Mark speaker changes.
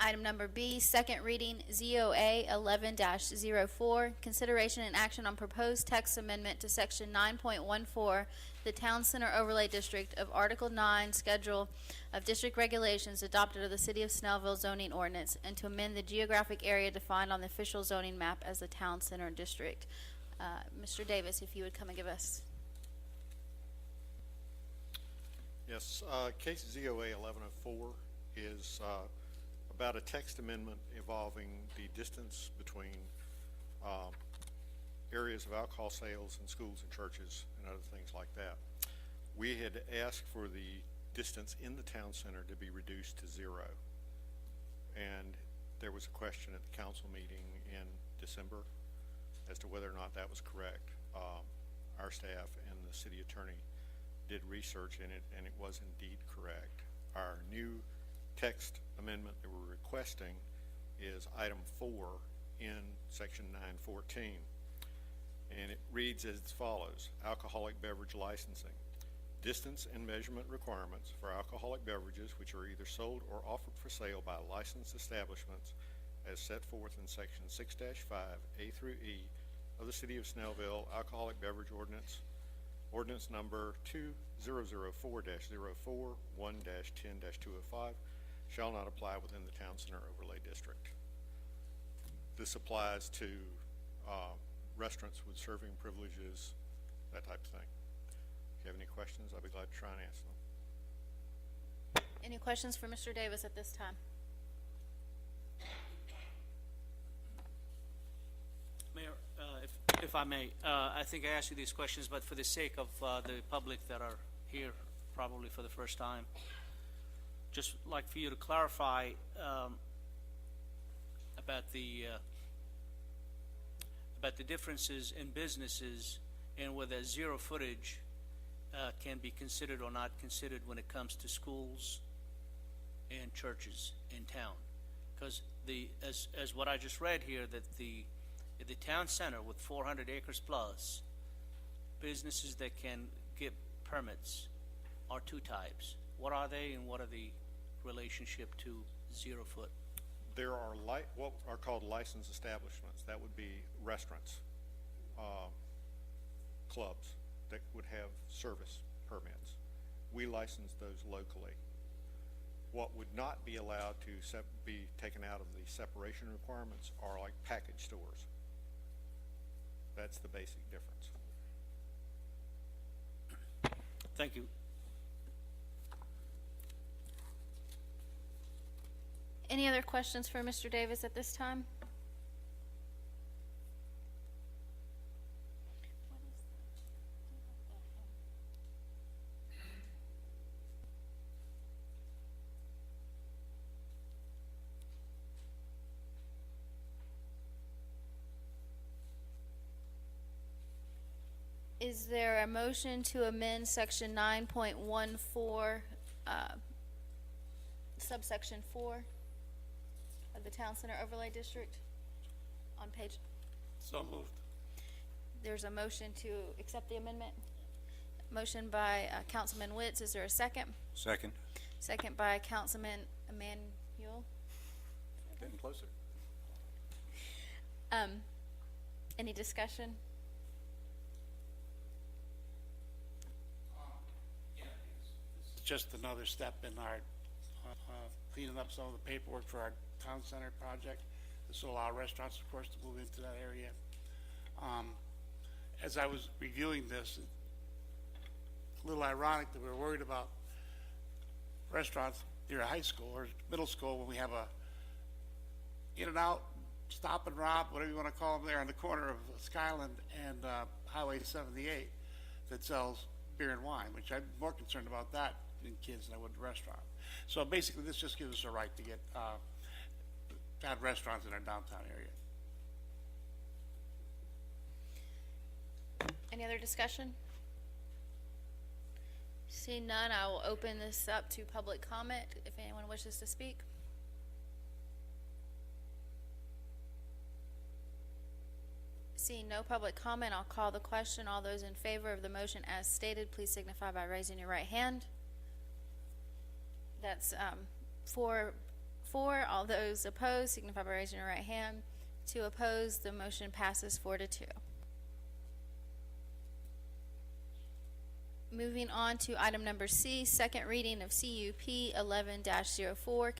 Speaker 1: Item number B, second reading, ZOA 11-04, consideration and action on proposed text amendment to Section 9.14, the Town Center Overlay District of Article 9, Schedule of District Regulations adopted of the City of Snellville zoning ordinance, and to amend the geographic area defined on the official zoning map as the Town Center District. Mr. Davis, if you would come and give us.
Speaker 2: Yes, case ZOA 1104 is about a text amendment involving the distance between areas of alcohol sales in schools and churches and other things like that. We had asked for the distance in the town center to be reduced to 0. And there was a question at the council meeting in December as to whether or not that was correct. Our staff and the city attorney did research in it, and it was indeed correct. Our new text amendment that we're requesting is item 4 in section 914, and it reads as follows: alcoholic beverage licensing. Distance and measurement requirements for alcoholic beverages which are either sold or offered for sale by licensed establishments as set forth in section 6-5 A through E of the City of Snellville Alcoholic Beverage Ordinance, ordinance number 2004-04 1-10-205, shall not apply within the Town Center Overlay District. This applies to restaurants with serving privileges, that type of thing. If you have any questions, I'll be glad to try and answer them.
Speaker 1: Any questions for Mr. Davis at this time?
Speaker 3: Mayor, if I may, I think I asked you these questions, but for the sake of the public that are here probably for the first time, just like for you to clarify about the differences in businesses and whether zero footage can be considered or not considered when it comes to schools and churches in town. Because as what I just read here, that the town center with 400 acres plus, businesses that can get permits are 2 types. What are they, and what are the relationship to 0 foot?
Speaker 2: There are what are called licensed establishments. That would be restaurants, clubs that would have service permits. We license those locally. What would not be allowed to be taken out of the separation requirements are like package stores. That's the basic difference.
Speaker 3: Thank you.
Speaker 1: Any other questions for Mr. Davis at this time? Is there a motion to amend section 9.14, subsection 4 of the Town Center Overlay District on page?
Speaker 4: So moved.
Speaker 1: There's a motion to accept the amendment. Motion by Councilman Witz. Is there a second?
Speaker 4: Second.
Speaker 1: Second by Councilman Emanuel.
Speaker 4: Getting closer.
Speaker 1: Any discussion?
Speaker 5: Just another step in our cleaning up some of the paperwork for our town center project. This will allow restaurants, of course, to move into that area. As I was reviewing this, it's a little ironic that we're worried about restaurants near a high school or middle school when we have a In-N-Out, Stop and Rob, whatever you want to call them, there on the corner of Skyland and Highway 78 that sells beer and wine, which I'm more concerned about that in kids than I would the restaurant. So basically this just gives us a right to get to have restaurants in our downtown area.
Speaker 1: Any other discussion? Seeing none, I will open this up to public comment if anyone wishes to speak. Seeing no public comment, I'll call the question. All those in favor of the motion as stated, please signify by raising your right hand. That's 4 4. All those opposed signify by raising your right hand. 2 opposed, the motion passes 4-2. Moving on to item number C, second reading of CUP 11-04,